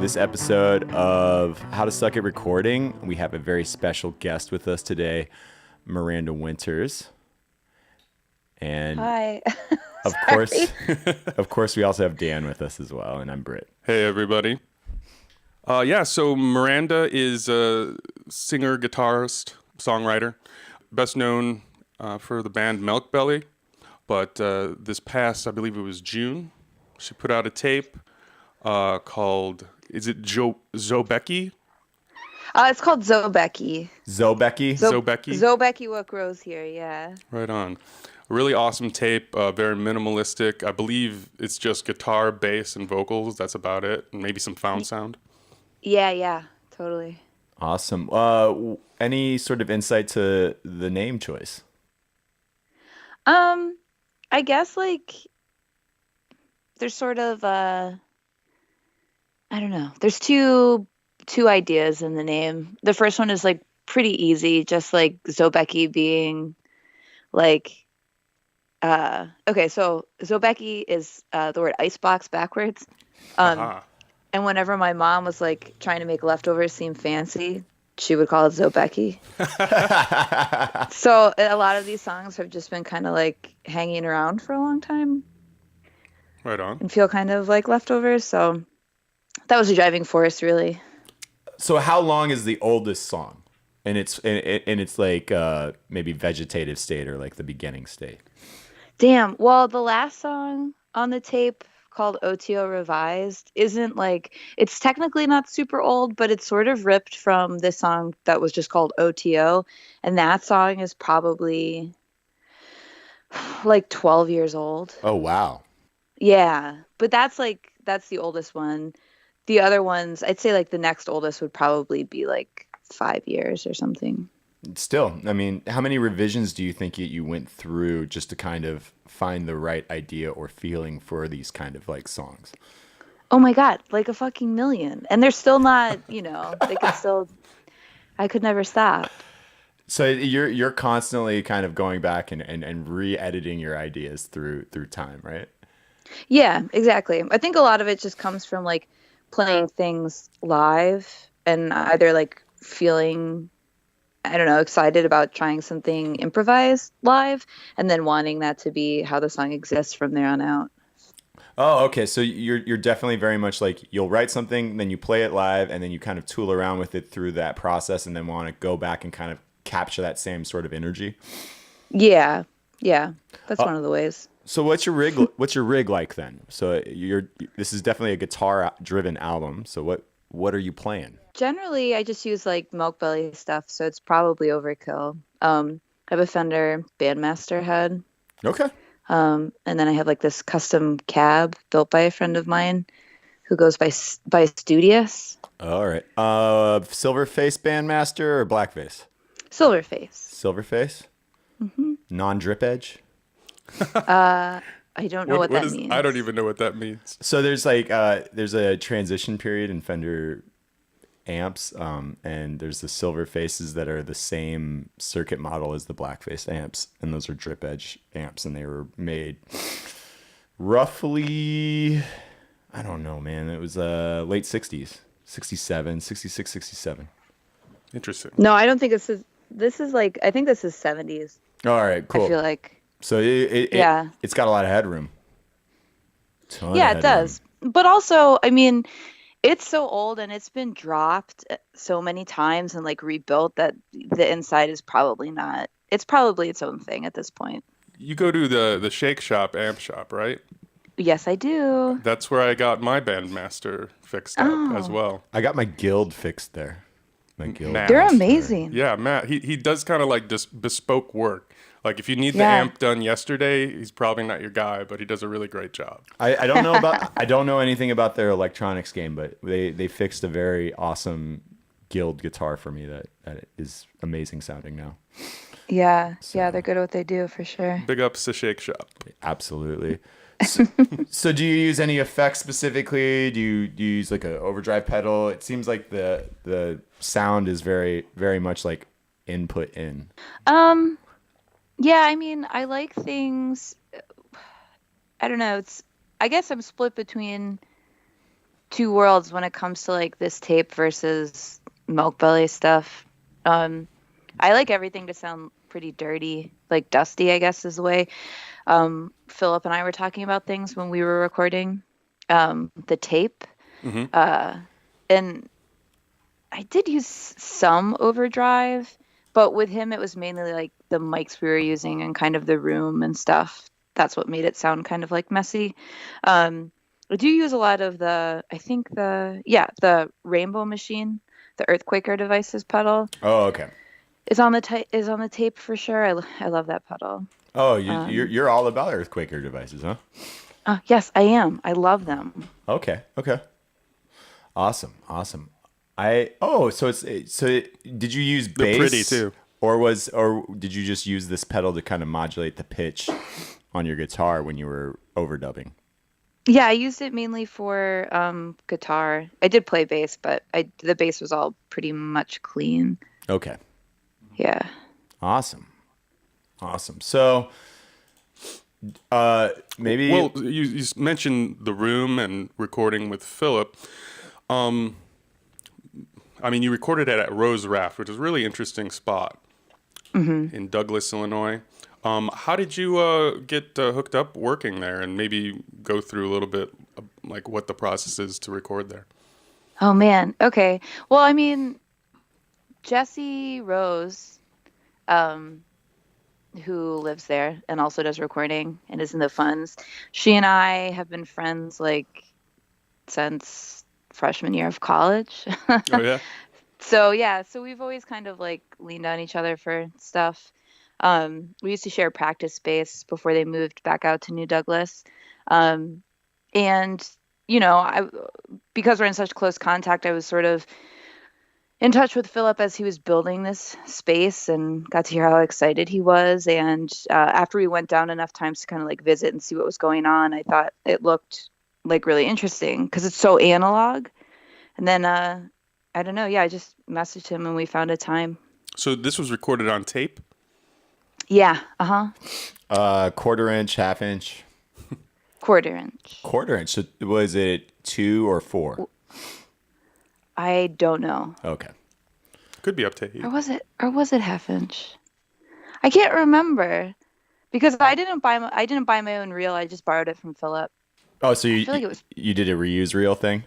this episode of How to Suck at Recording. We have a very special guest with us today, Miranda Winters. And Hi. of course, we also have Dan with us as well, and I'm Britt. Hey, everybody. So Miranda is a singer, guitarist, songwriter, best known for the band Melkbelly. But this past, I believe it was June, she put out a tape called, is it Xobeci? It's called Xobeci. Xobeci? Xobeci? Xobeci, what grows here, yeah. Right on. A really awesome tape, very minimalistic. I believe it's just guitar, bass, and vocals. That's about it. And maybe some found sound. Yeah, totally. Awesome. Any sort of insight to the name choice? I guess there's sort of I don't know. There's two ideas in the name. The first one is pretty easy, just like Xobeci being okay, so Xobeci is the word icebox backwards. And whenever my mom was trying to make leftovers seem fancy, she would call it Xobeci. So a lot of these songs have just been kind of hanging around for a long time. Right on. And feel kind of like leftovers. So that was a driving force, really. So how long is the oldest song? And it's maybe vegetative state or the beginning state. Damn. Well, the last song on the tape called OTO Revised isn't it's technically not super old, but it's sort of ripped from this song that was just called OTO. And that song is probably 12 years old. Oh, wow. Yeah. But that's the oldest one. The other ones, I'd say the next oldest would probably be 5 years or something. Still, I mean, how many revisions do you think you went through just to kind of find the right idea or feeling for these kind of songs? Oh my God, a fucking million. And they're still not, they could still, I could never stop. So you're constantly kind of going back and re-editing your ideas through time, right? Yeah, exactly. I think a lot of it just comes from playing things live and either feeling, I don't know, excited about trying something improvised live and then wanting that to be how the song exists from there on out. Oh, okay. So you're definitely very much you'll write something, then you play it live, and then you kind of tool around with it through that process, and then want to go back and kind of capture that same sort of energy. Yeah. That's one of the ways. So what's your rig? What's your rig like then? So this is definitely a guitar-driven album. So what are you playing? Generally, I just use Melkbelly stuff, so it's probably overkill. I have a Fender Bandmaster head. Okay. And then I have this custom cab built by a friend of mine who goes by Studious. All right. Silverface Bandmaster or Blackface? Silverface. Silverface? Mm-hmm. Non-drip edge? I don't know what that means. I don't even know what that means. So there's a transition period in Fender amps, and there's the silver faces that are the same circuit model as the blackface amps, and those are drip edge amps, and they were made roughly, I don't know, man, it was late 60s, 67, 66, 67. Interesting. No, I don't think this is I think this is 70s. All right, cool. I feel like. So it's got a lot of headroom. Yeah, it does. But also, I mean, it's so old and it's been dropped so many times and rebuilt that the inside is probably not. It's probably its own thing at this point. You go to the Shake Shop amp shop, right? Yes, I do. That's where I got my Bandmaster fixed up as well. I got my Guild fixed there. My Guild. They're amazing. Yeah, Matt. He does kind of just bespoke work. If you need the amp done yesterday, he's probably not your guy, but he does a really great job. I don't know I don't know anything about their electronics game, but they fixed a very awesome Guild guitar for me that is amazing sounding now. Yeah, they're good at what they do for sure. Big ups to Shake Shop. Absolutely. So do you use any effects specifically? Do you use an overdrive pedal? It seems like the sound is very, very much input in. Yeah, I mean, I like things. I don't know. I guess I'm split between two worlds when it comes to like this tape versus Melkbelly stuff. I like everything to sound pretty dirty, like dusty, I guess is the way Philip and I were talking about things when we were recording the tape. Mm-hmm. And I did use some overdrive, but with him it was mainly like the mics we were using and kind of the room and stuff. That's what made it sound kind of like messy. I do use a lot of the Rainbow Machine, the Earthquaker Devices pedal. Oh, okay. Is on the tape for sure. I love that pedal. Oh, you're all about Earthquaker devices, huh? Yes, I am. I love them. Okay. Awesome. Did you use bass? They're pretty too. Or did you just use this pedal to kind of modulate the pitch on your guitar when you were overdubbing? Yeah, I used it mainly for guitar. I did play bass, but the bass was all pretty much clean. Okay. Yeah. Awesome. So, maybe. Well, you mentioned the room and recording with Philip. I mean, you recorded it at Rose Raft, which is a really interesting spot in Douglas, Illinois. How did you get hooked up working there, and maybe go through a little bit like what the process is to record there? Oh man. Okay. Well, I mean, Jessie Rose, who lives there and also does recording and is in the funds. She and I have been friends like since freshman year of college. Oh yeah. So we've always kind of like leaned on each other for stuff. We used to share practice space before they moved back out to New Douglas. And because we're in such close contact, I was sort of in touch with Philip as he was building this space and got to hear how excited he was. And after we went down enough times to kind of like visit and see what was going on, I thought it looked like really interesting because it's so analog. And then, I don't know. Yeah, I just messaged him and we found a time. So this was recorded on tape? Yeah. Quarter inch, half inch? Quarter inch. Quarter inch. So was it 2 or 4? I don't know. Okay. Could be up to 8. Or was it half inch? I can't remember because I didn't buy my own reel. I just borrowed it from Philip. Oh, so I feel like it was. you did a reuse reel thing?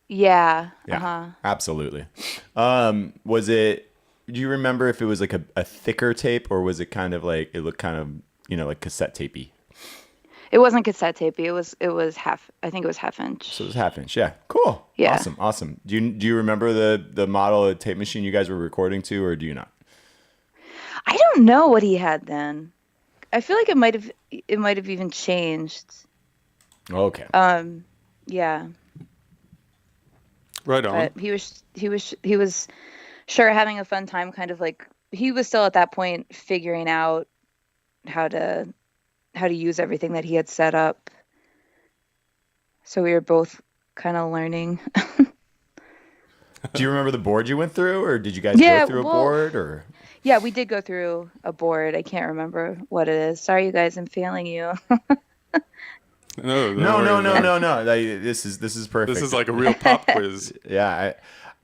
Yeah. Yeah. Absolutely. Was it? Do you remember if it was like a thicker tape, or was it kind of like it looked kind of like cassette tapey? It wasn't cassette tapey. It was half. I think it was half inch. So it was half inch. Yeah. Cool. Yeah. Awesome. Do you remember the model of tape machine you guys were recording to, or do you not? I don't know what he had then. I feel like it might have even changed. Okay. Yeah. Right on. But he was sure having a fun time, kind of like he was still at that point figuring out how to use everything that he had set up. So we were both kind of learning. Do you remember the board you went through, or did you guys go through a board, or? Yeah, we did go through a board. I can't remember what it is. Sorry, you guys, I'm failing you. No. This is perfect. This is like a real pop quiz. Yeah,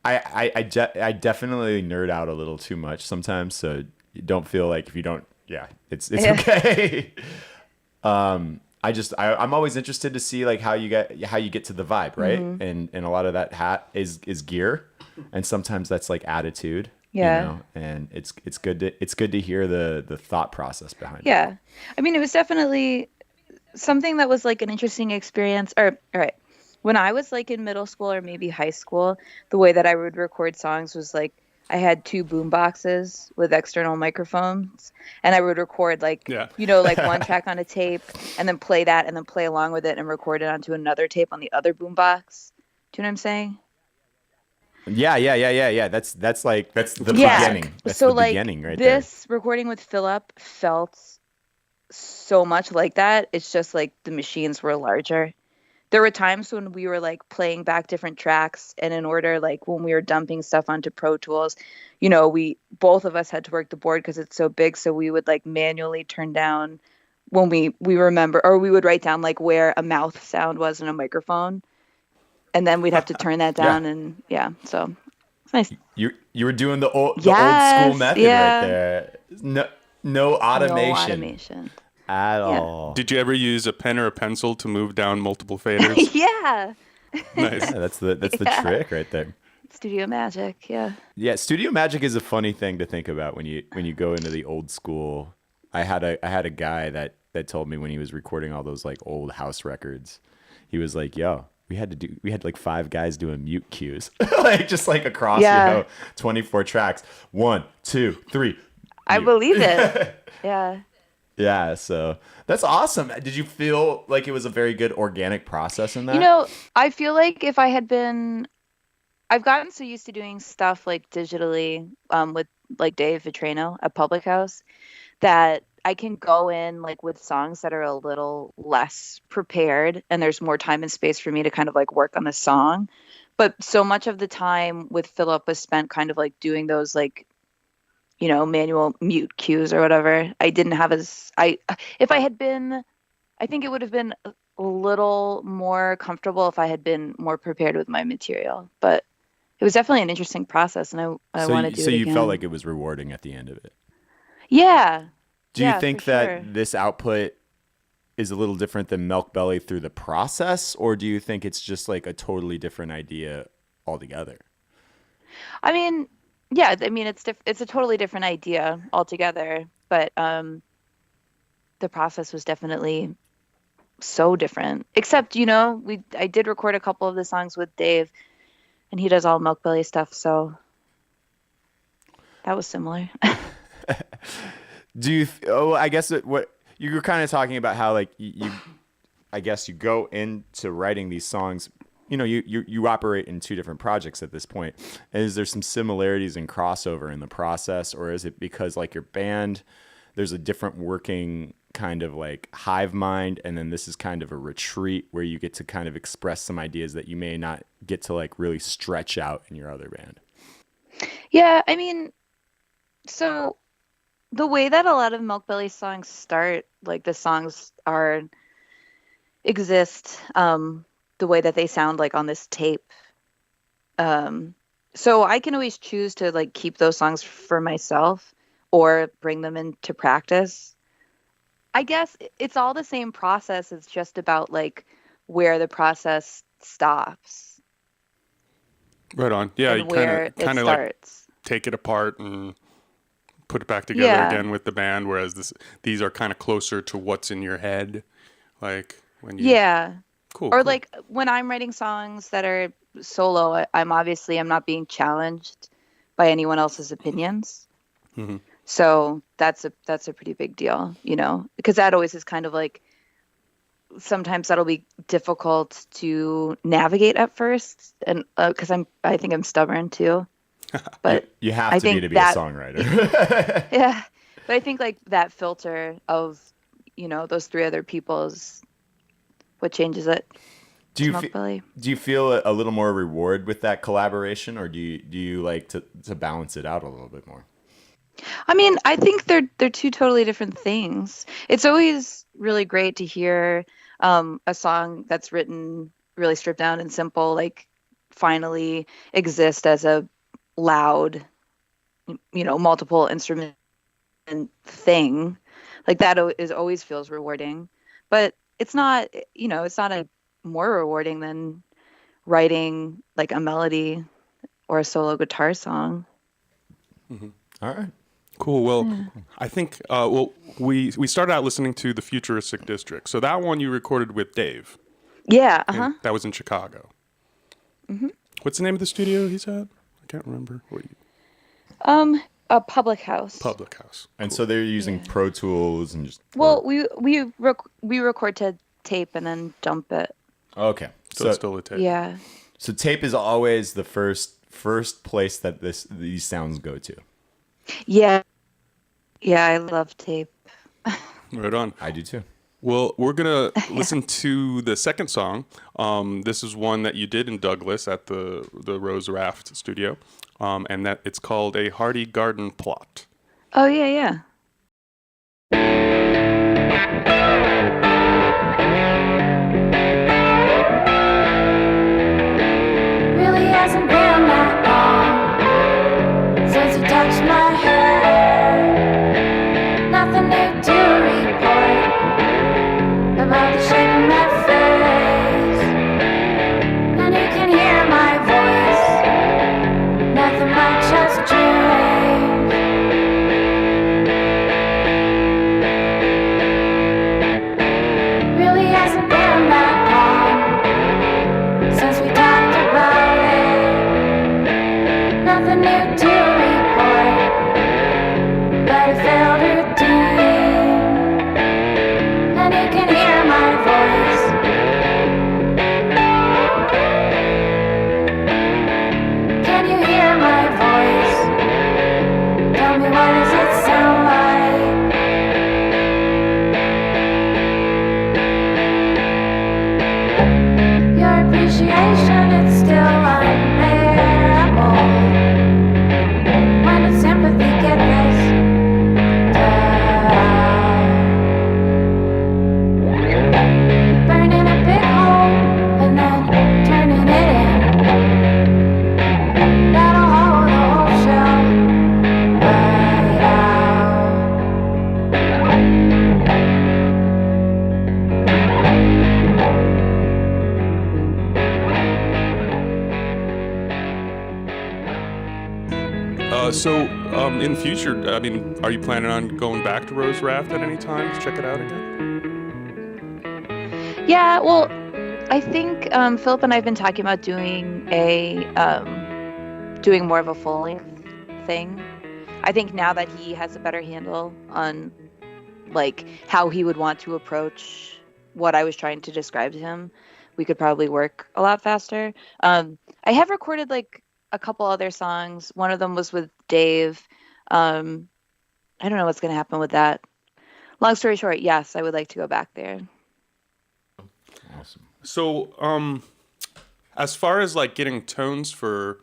I definitely nerd out a little too much sometimes, so you don't feel like if you don't. Yeah, it's okay. I'm always interested to see like how you get to the vibe, right? And a lot of that is gear, and sometimes that's like attitude. Yeah. And it's good to hear the thought process behind it. Yeah. I mean, it was definitely something that was like an interesting experience. All right. When I was like in middle school or maybe high school, the way that I would record songs was like I had 2 boom boxes with external microphones, and I would record like one track on a tape and then play that and then play along with it and record it onto another tape on the other boom box. Do you know what I'm saying? Yeah. That's the beginning. That's so the like beginning right this recording with Philip felt so much like that. It's just like the machines were larger. There were times when we were like playing back different tracks, and in order, like when we were dumping stuff onto Pro Tools, we both of us had to work the board because it's so big. So we would like manually turn down when we remember, or we would write down like where a mouth sound was in a microphone. and then we'd have to turn that down, and so it's nice. You were doing the old Yes, school method right there. No automation. No automation. At all. Did you ever use a pen or a pencil to move down multiple faders? Yeah. Nice. Yeah, that's the trick right there. Studio magic, yeah. Yeah, studio magic is a funny thing to think about when you go into the old school. I had a guy that told me when he was recording all those like old house records, he was like, "Yo, we had like 5 guys doing mute cues, like just like across 24 tracks, 1, 2, 3." I believe it. Yeah. Yeah, so that's awesome. Did you feel like it was a very good organic process in that? You know, I feel like if I had been, I've gotten so used to doing stuff like digitally with like Dave Vitrano at Public House that I can go in like with songs that are a little less prepared and there's more time and space for me to kind of like work on the song. But so much of the time with Philip was spent kind of like doing those like, you know, manual mute cues or whatever. I didn't have if I had been, I think it would have been a little more comfortable if I had been more prepared with my material. But it was definitely an interesting process, and I want to do it again. So you felt like it was rewarding at the end of it? Yeah. Do you think that this output is a little different than Melkbelly through the process, or do you think it's just like a totally different idea altogether? I mean, yeah, I mean it's a totally different idea altogether, but the process was definitely so different. Except, you know, I did record a couple of the songs with Dave, and he does all Melkbelly stuff, so that was similar. I guess what you were kind of talking about, how like you I guess you go into writing these songs, you know, you operate in 2 different projects at this point. Is there some similarities and crossover in the process, or is it because like your band, there's a different working kind of like hive mind, and then this is kind of a retreat where you get to kind of express some ideas that you may not get to like really stretch out in your other band? Yeah, I mean, so the way that a lot of Melkbelly songs start, like the songs exist the way that they sound like on this tape. So I can always choose to like keep those songs for myself or bring them into practice. I guess it's all the same process. It's just about like where the process stops. Right on. Yeah, you kind of like take it apart and put it back together again with the band, whereas these are kind of closer to what's in your head, like when you cool. Like when I'm writing songs that are solo, I'm not being challenged by anyone else's opinions. Mm-hmm. So that's a pretty big deal, you know, because that always is kind of like, sometimes that'll be difficult to navigate at first, and because I think I'm stubborn too. But you have to be a songwriter. Yeah, but I think like that filter of, you know, those 3 other people is what changes it. Do you feel a little more reward with that collaboration, or do you like to balance it out a little bit more? I mean, I think they're 2 totally different things. It's always really great to hear a song that's written really stripped down and simple, like finally exist as a loud, you know, multiple instrument thing. Like that always feels rewarding. But it's not, you know, it's not a more rewarding than writing like a melody or a solo guitar song. Mm-hmm. All right. Cool. Well, I think we started out listening to the Futuristic District. So that one you recorded with Dave. Yeah. Uh-huh. That was in Chicago. Mm-hmm. What's the name of the studio he's at? I can't remember. A Public House. Public House. And so they're using Pro Tools and just. Well, we record to tape and then dump it. Okay. So it's still a tape. Yeah. So tape is always the first place that these sounds go to. Yeah. Yeah, I love tape. Right on. I do too. Well, we're going to listen to the second song. This is one that you did in Douglas at the Rose Raft studio. And that it's called A Hardy Garden Plot. Oh, yeah. nothing new to report, but a failed routine. And you can hear my voice. Can you hear my voice? Tell me, what does it sound like? Your appreciation, it's still unbearable. When did sympathy get this down? Burning a big hole and then turning it in. That'll hollow the whole shell right out. In future, I mean, are you planning on going back to Rose Raft at any time to check it out again? Yeah, well, I think Philip and I have been talking about doing doing more of a full length thing. I think now that he has a better handle on like how he would want to approach what I was trying to describe to him, we could probably work a lot faster. I have recorded like a couple other songs. One of them was with Dave. I don't know what's going to happen with that. Long story short, yes, I would like to go back there. Awesome. So, as far as like getting tones for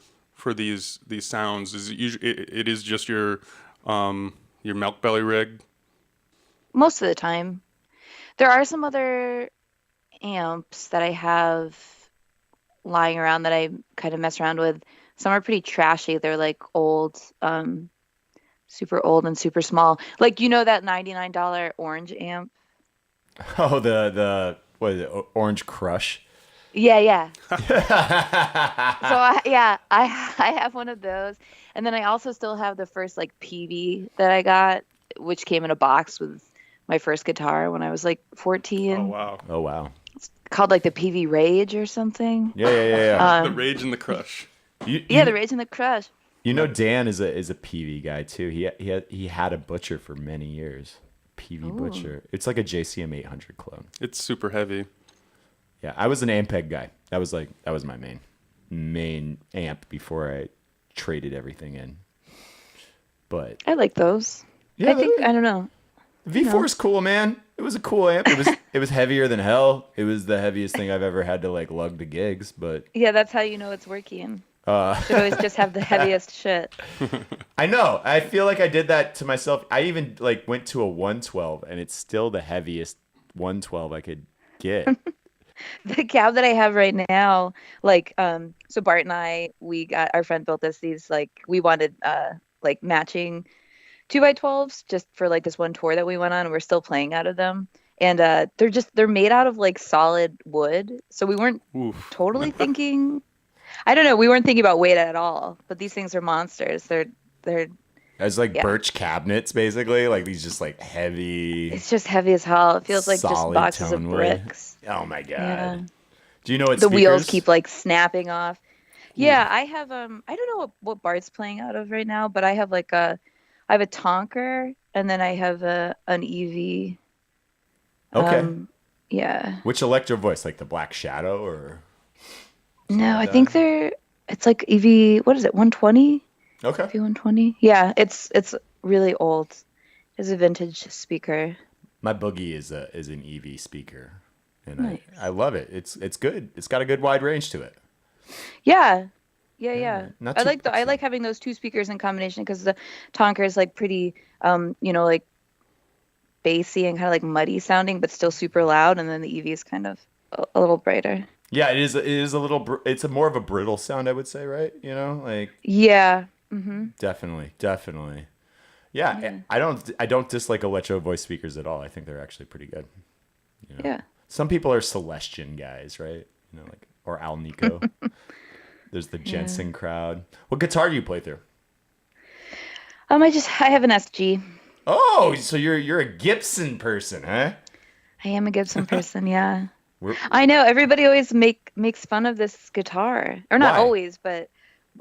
these sounds, is it is just your Melkbelly rig? Most of the time. There are some other amps that I have lying around that I kind of mess around with. Some are pretty trashy. They're like old, super old and super small. Like, you know that $99 orange amp? Oh, the what is it? Orange Crush. Yeah. So I have one of those. And then I also still have the first like PV that I got, which came in a box with my first guitar when I was like 14. Oh wow. Oh wow. It's called like the PV Rage or something. Yeah. The Rage and the Crush. The Rage and the Crush. You know, Dan is a PV guy too. He had a Butcher for many years. PV Butcher. It's like a JCM 800 clone. It's super heavy. Yeah, I was an Ampeg guy. That was my main amp before I traded everything in. But I like those. yeah, I don't know. V4's cool, man. It was a cool amp. It was heavier than hell. It was the heaviest thing I've ever had to like lug to gigs. But Yeah, that's how you know it's working. Should always just have the heaviest shit. I know. I feel like I did that to myself. I even like went to a 112, and it's still the heaviest 112 I could get. The cab that I have right now, like, so Bart and I, our friend built us these, like, we wanted, like, matching 2x12s just for, like, this one tour that we went on, and we're still playing out of them. And they're made out of, like, solid wood. So we weren't totally thinking, I don't know, we weren't thinking about weight at all. But these things are monsters. They're As like birch cabinets, basically, like these just like heavy. It's just heavy as hell. It feels like just solid boxes of tone wood. bricks. Oh my god! Yeah. Do you know what The speakers? wheels keep like snapping off. Yeah, I have I don't know what Bart's playing out of right now, but I have like I have a Tonker, and then I have an EV. Okay. Yeah. Which electro voice, like the Black Shadow, or? No, I think it's like EV. What is it? 120. Okay. EV 120. Yeah, it's really old. It's a vintage speaker. My Boogie is an EV speaker, and Nice. I love it. It's good. It's got a good wide range to it. Yeah. Not I too I like having those two speakers in combination because the Tonker is like pretty, like bassy and kind of like muddy sounding, but still super loud, and then the EV is kind of a little brighter. Yeah, it is. It is a little. It's a more of a brittle sound, I would say, right? You know, like. Yeah. Mm-hmm. Definitely. Yeah, I don't dislike electro voice speakers at all. I think they're actually pretty good. You know? Yeah. Some people are Celestian guys, right? You know, like or Al Nico. There's the Jensen crowd. What guitar do you play through? I have an SG. Oh, so you're a Gibson person, huh? I am a Gibson person, yeah. I know everybody always makes fun of this guitar, or not Why? always, but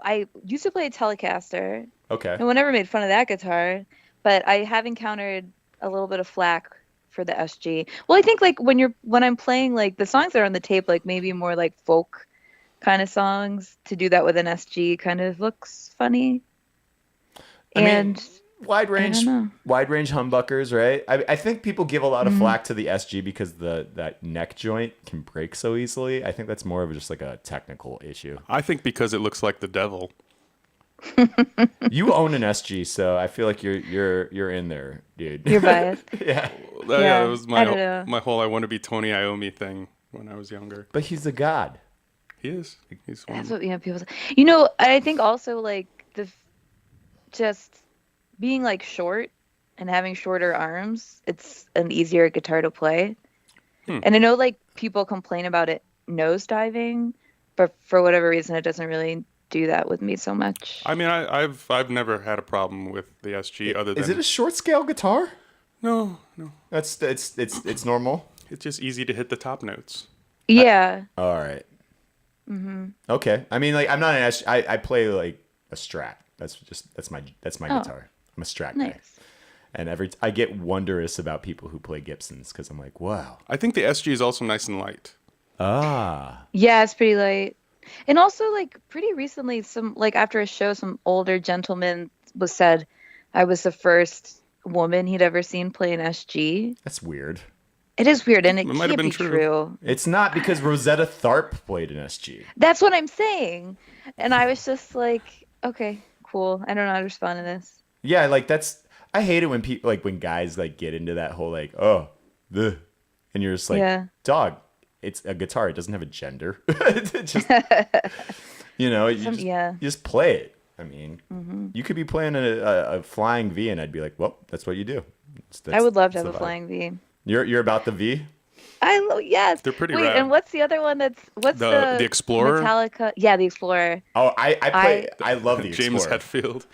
I used to play a Telecaster. Okay. No one ever made fun of that guitar, but I have encountered a little bit of flack for the SG. Well, I think like when I'm playing like the songs that are on the tape, like maybe more like folk kind of songs, to do that with an SG kind of looks funny. And wide I range, don't know. wide range humbuckers, right? I think people give a lot of flack to the SG because that neck joint can break so easily. I think that's more of just like a technical issue. I think because it looks like the devil. You own an SG, so I feel like you're in there, dude. You're biased. Yeah, That was I don't know. my whole I want to be Tony Iommi thing when I was younger. but he's a god. He is. He's one. That's what people say. You know, I think also like just being like short and having shorter arms, it's an easier guitar to play. And I know like people complain about it nosediving, but for whatever reason, it doesn't really do that with me so much. I mean, I've never had a problem with the SG other than Is it a short scale guitar? no. It's normal. It's just easy to hit the top notes. Yeah. All right. Okay. I mean, like, I'm not an SG. I play like a Strat. That's my guitar. I'm a Strat guy. Nice. And I get wondrous about people who play Gibsons because I'm like, wow. I think the SG is also nice and light. Ah. Yeah, it's pretty light. And also, like, pretty recently, after a show, some older gentleman said I was the first woman he'd ever seen play an SG. That's weird. It is weird, and it might have can't been be true. true. It's not because Rosetta Tharpe played an SG. That's what I'm saying. And I was just like, okay, cool. I don't know how to respond to this. Yeah, like I hate it when people when guys like get into that whole like, oh, and you're just like, Yeah. dog, it's a guitar. It doesn't have a gender. It just, you just play it. I mean, you could be playing a flying V, and I'd be like, well, that's what you do. I would love to that's have a the vibe. flying V. You're about the V? Yes. They're pretty Wait, rad. and what's the other one what's The Explorer? Metallica. Yeah, the Explorer. Oh, I love the James Explorer. Hetfield.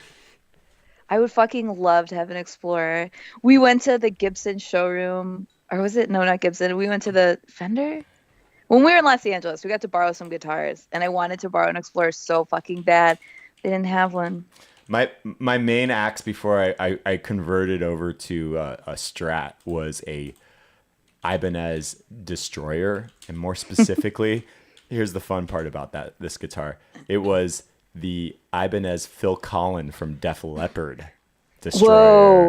I would fucking love to have an Explorer. We went to the Gibson showroom, or was it? No, not Gibson. We went to the Fender. When we were in Los Angeles, we got to borrow some guitars, and I wanted to borrow an Explorer so fucking bad. They didn't have one. My main axe before I converted over to a Strat was a Ibanez Destroyer, and more specifically, here's the fun part about this guitar. It was the Ibanez Phil Collin from Def Leppard Destroyer.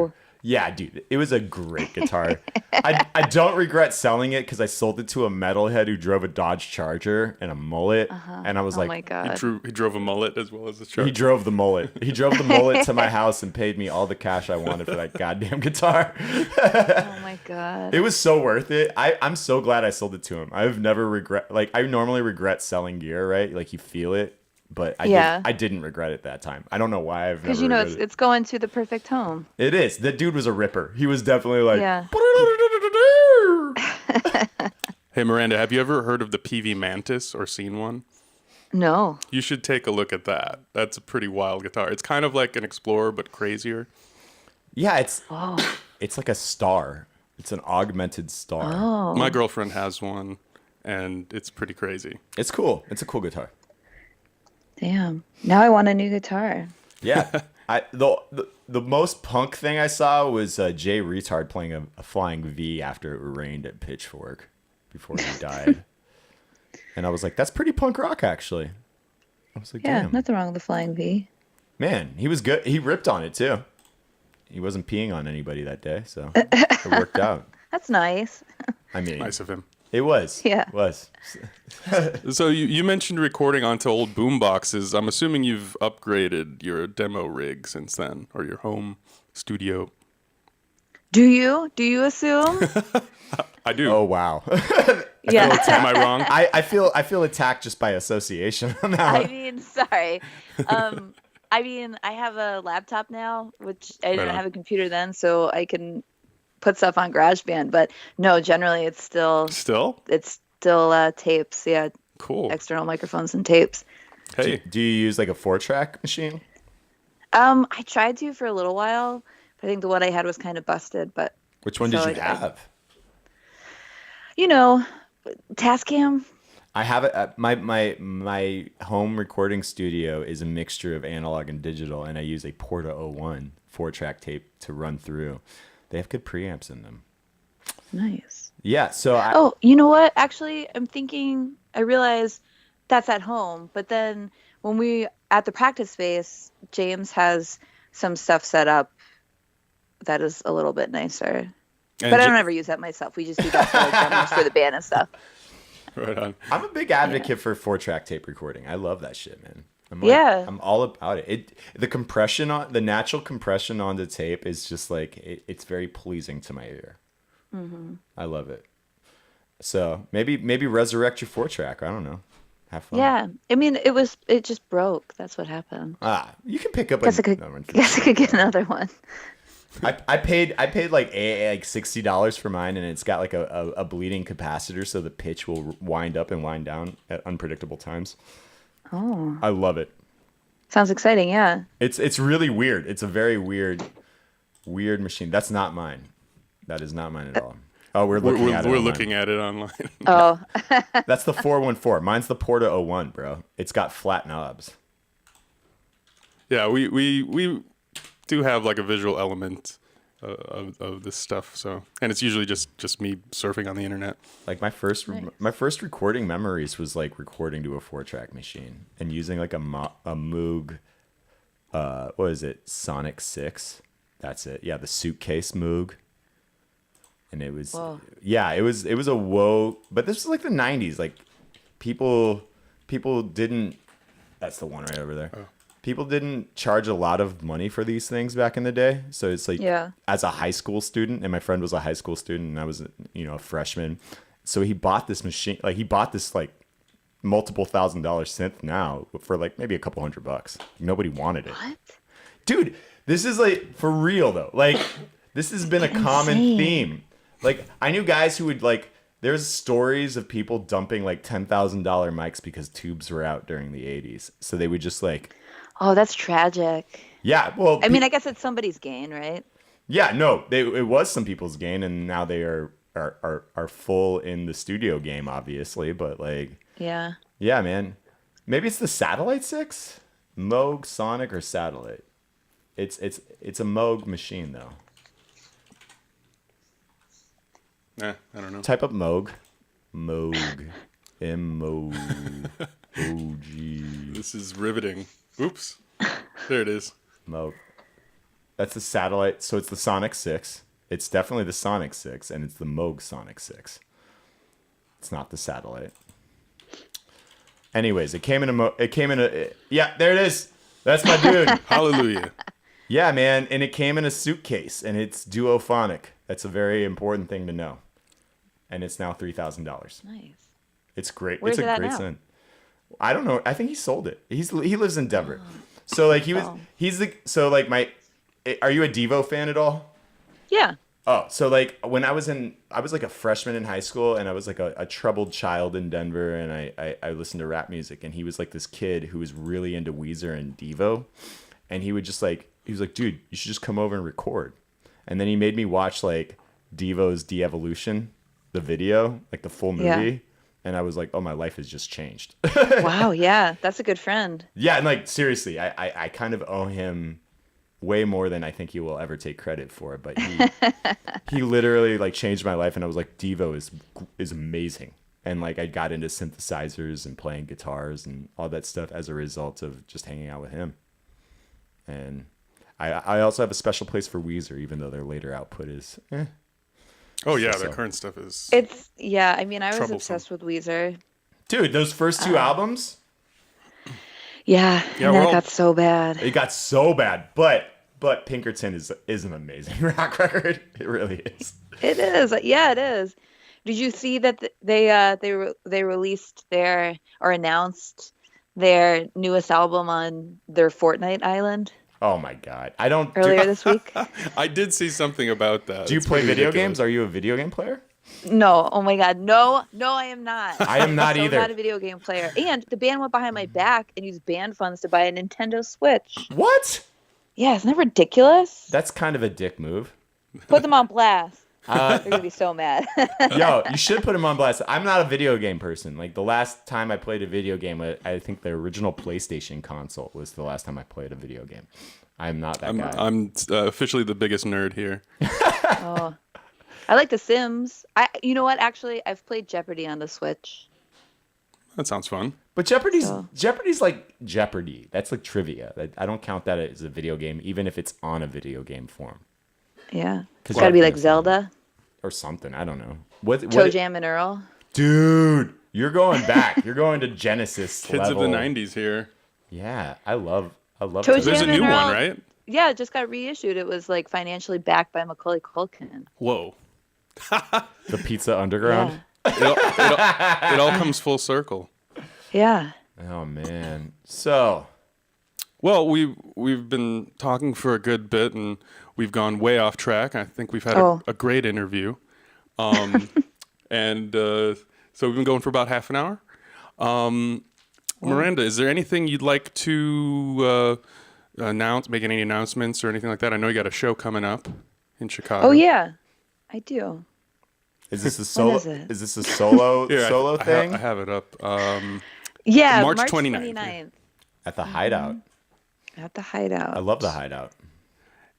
Whoa. Yeah, dude, it was a great guitar. I don't regret selling it because I sold it to a metalhead who drove a Dodge Charger and a mullet, and I was Oh like, my He god. drove a mullet as well as the he Charger. drove the mullet. He drove the mullet to my house and paid me all the cash I wanted for that goddamn guitar. Oh my god. It was so worth it. I'm so glad I sold it to him. I've never I normally regret selling gear, right? Like you feel it, but I didn't regret it that time. I don't know why I've never Because regretted it's going to the perfect home. it is. The dude was a ripper. He was definitely like Yeah. Hey, Miranda, have you ever heard of the PV Mantis or seen one? No. You should take a look at that. That's a pretty wild guitar. It's kind of like an Explorer, but crazier. Yeah, it's like a star. It's an augmented star. Oh. My girlfriend has one, and it's pretty crazy. It's cool. It's a cool guitar. Damn. Now I want a new guitar. Yeah. The most punk thing I saw was Jay Retard playing a flying V after it rained at Pitchfork before he died. And I was like, that's pretty punk rock, actually. I was like, Yeah, damn. nothing wrong with the flying V. Man, he was good. He ripped on it, too. He wasn't peeing on anybody that day, so it worked out. That's nice. I mean, Nice of him. it was. Yeah. It was. So you mentioned recording onto old boom boxes. I'm assuming you've upgraded your demo rig since then, or your home studio. Do you? Do you assume? I do. Oh, wow. Yeah. Am I wrong? I feel attacked just by association on that I one. mean, sorry. I have a laptop now, which I didn't on. have a computer then, so I can put stuff on GarageBand. But no, generally it's still Still? tapes. Yeah, Cool. external microphones and tapes. Hey, Do you use like a 4-track machine? I tried to for a little while, but I think the one I had was kind of busted. But Which one did So you I- have? you know, Tascam. I have it at my home recording studio is a mixture of analog and digital, and I use a Porta 01 4-track tape to run through. They have good preamps in them. Nice. Yeah, so Oh, you know what? Actually, I realize that's at home, but then when we at the practice space, James has some stuff set up that is a little bit nicer. And But I don't ever use that myself. We just do that for like demos for the band and stuff. Right on. I'm a big advocate for 4-track tape recording. I love that shit, man. I'm all about it. The natural compression on the tape is just like it's very pleasing to my ear. Mm-hmm. I love it. So maybe resurrect your 4-track. I don't know. Have fun. Yeah, I mean, it just broke. That's what happened. You can pick up. Guess I could get another one. I paid like $60 for mine, and it's got like a bleeding capacitor, so the pitch will wind up and wind down at unpredictable times. Oh, I love it. sounds exciting. Yeah. It's really weird. It's a very weird machine. That's not mine. That is not mine at all. Oh, we're looking at it. We're online. looking at it online. Oh. That's the 414. Mine's the Porta 01, bro. It's got flat knobs. Yeah, we do have like a visual element of this stuff. So, and it's usually just me surfing on the internet. Like my first recording memories was like recording to a 4-track machine and using like a Moog, what is it? Sonic 6. That's it. Yeah, the suitcase Moog. And it was, it was a whoa. But this was like the 90s. Like people didn't. That's the one right over there. Oh. People didn't charge a lot of money for these things back in the day. So it's like, as a high school student, and my friend was a high school student, and I was, a freshman. So he bought this machine, like he bought this like multiple $1,000 synth now for like maybe a couple $100. Nobody wanted it. What? Dude, this is like for real though. Like this has been a common theme. Like I knew guys who would like. There's stories of people dumping like $10,000 mics because tubes were out during the 80s. So they would just like. Oh, that's tragic. Yeah, well. I mean, I guess it's somebody's gain, right? Yeah, no, it was some people's gain, and now they are full in the studio game, obviously. But like. Yeah. Yeah, man. Maybe it's the Satellite 6, Moog, Sonic, or Satellite. It's a Moog machine though. I don't know. Type up Moog. Moog. M-O-O-G. This is riveting. Oops. There it is. Moog. That's the Satellite. So it's the Sonic 6. It's definitely the Sonic 6, and it's the Moog Sonic 6. It's not the Satellite. Anyways, it came in a yeah, there it is. That's my dude. Hallelujah. Yeah, man, and it came in a suitcase, and it's duophonic. That's a very important thing to know. And it's now $3,000. Nice. It's great. Where's it's a it at great now? synth. I don't know. I think he sold it. He lives in Denver. So like are you a Devo fan at all? Yeah. Oh, so like when I was like a freshman in high school, and I was like a troubled child in Denver, and I listened to rap music, and he was like this kid who was really into Weezer and Devo, and he was like, dude, you should just come over and record. And then he made me watch like Devo's De-Evolution, the video, like the full movie. Yeah. And I was like, oh, my life has just changed. Wow. Yeah. That's a good friend. Yeah. And like, seriously, I kind of owe him way more than I think he will ever take credit for. But he literally like changed my life. And I was like, Devo is amazing. And like, I got into synthesizers and playing guitars and all that stuff as a result of just hanging out with him. And I also have a special place for Weezer, even though their later output is. Oh yeah, their current stuff is. I mean, I was troublesome. obsessed with Weezer. Dude, those first two albums. Yeah, and then it got so bad. It got so bad, but Pinkerton is an amazing rock record. It really is. It is. Yeah, it is. Did you see that they released announced their newest album on their Fortnite island? Oh my God! Earlier this week. I did see something about that. Do you play video games? Are you a video game player? No. Oh my God. No, I am not. I am not either. I'm not a video game player. And the band went behind my back and used band funds to buy a Nintendo Switch. What? Yeah, isn't that ridiculous? That's kind of a dick move. Put them on blast. They're gonna be so mad. Yo, you should put him on blast. I'm not a video game person. Like the last time I played a video game, I think the original PlayStation console was the last time I played a video game. I'm not that guy. I'm officially the biggest nerd here. Oh, I like The Sims. You know what? Actually, I've played Jeopardy on the Switch. That sounds fun. But Jeopardy's like Jeopardy. That's like trivia. I don't count that as a video game, even if it's on a video game form. Yeah, it's got to be like Zelda. Or something. I don't know. What Toe Jam and Earl. Dude, you're going back. You're going to Genesis Kids level. of the 90s here. Yeah, I love Toe Toe Jam There's a and new Earl. one, right? Yeah, it just got reissued. It was like financially backed by Macaulay Culkin. Whoa. The Pizza Underground. It all comes full circle. Yeah. Oh man. So, Well, we've been talking for a good bit, and we've gone way off track. I think we've had a great interview, and so we've been going for about half an hour. Miranda, is there anything you'd like to make any announcements or anything like that? I know you got a show coming up in Chicago. Oh yeah, I do. is this a solo? is it? Is this a solo thing? I have it up. Yeah, March March 29th, 29th. At the Hideout. At the Hideout. I love the Hideout.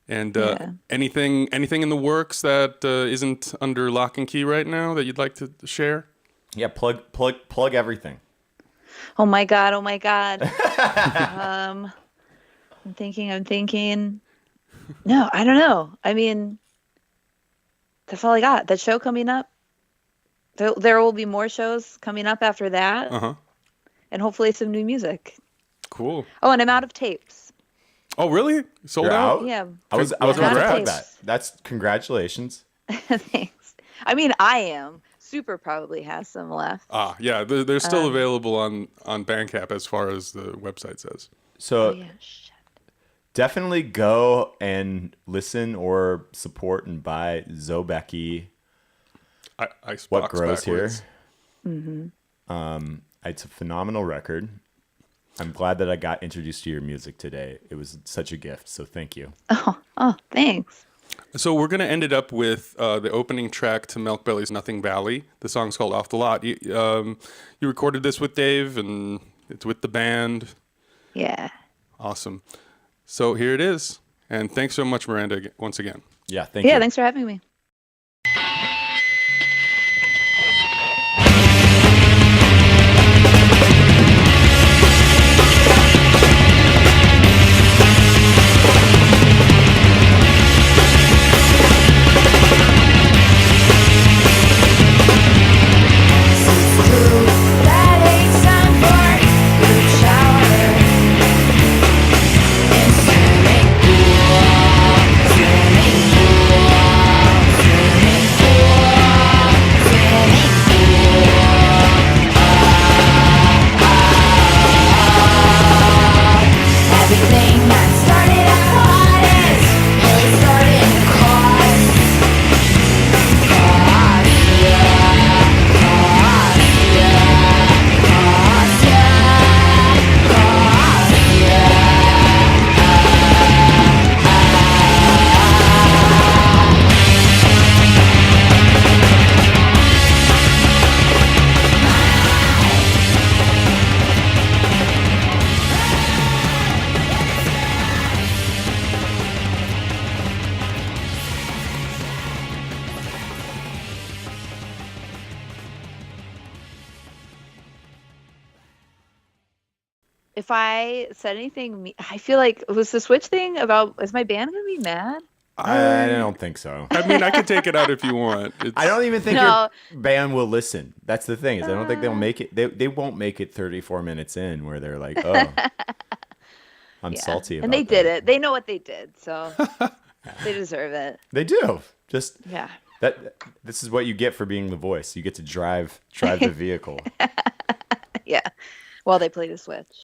And Yeah. anything in the works that isn't under lock and key right now that you'd like to share? Yeah, plug everything. Oh my god. I'm thinking. No, I don't know. I mean, that's all I got. That show coming up. There will be more shows coming up after that. Uh-huh. And hopefully some new music. Cool. Oh, and I'm out of tapes. Oh, really? Sold You're out? out? Yeah. I was Yeah, about to congrats. plug that. That's congratulations. Thanks. I mean, I am. Super probably has some left. Ah, yeah. They're still available on Bandcamp as far as the website says. So Oh, yeah, shit. definitely go and listen or support and buy Xobeci. I What box grows backwards. here. Mm-hmm. It's a phenomenal record. I'm glad that I got introduced to your music today. It was such a gift, so thank you. Oh, thanks. So we're going to end it up with the opening track to Melkbelly's Nothing Valley. The song's called Off the Lot. You recorded this with Dave, and it's with the band. Yeah. Awesome. So here it is. And thanks so much, Miranda, once again. Yeah, thank you. Yeah, thanks for having me. That ain't time for good shower in swimming pool, everything that started out hot is really starting to cost. If I said anything, I feel like was the Switch thing about, is my band going to be mad? I don't think so. I mean, I could take it out if you want. I don't even think No. your band will listen. That's the thing is I don't think they'll make it. They won't make it 34 minutes in where they're like, oh, I'm salty about And they that. did it. They know what they did, so they deserve it. They do. Just Yeah. this is what you get for being the voice. You get to drive the vehicle. Yeah. While they play the Switch.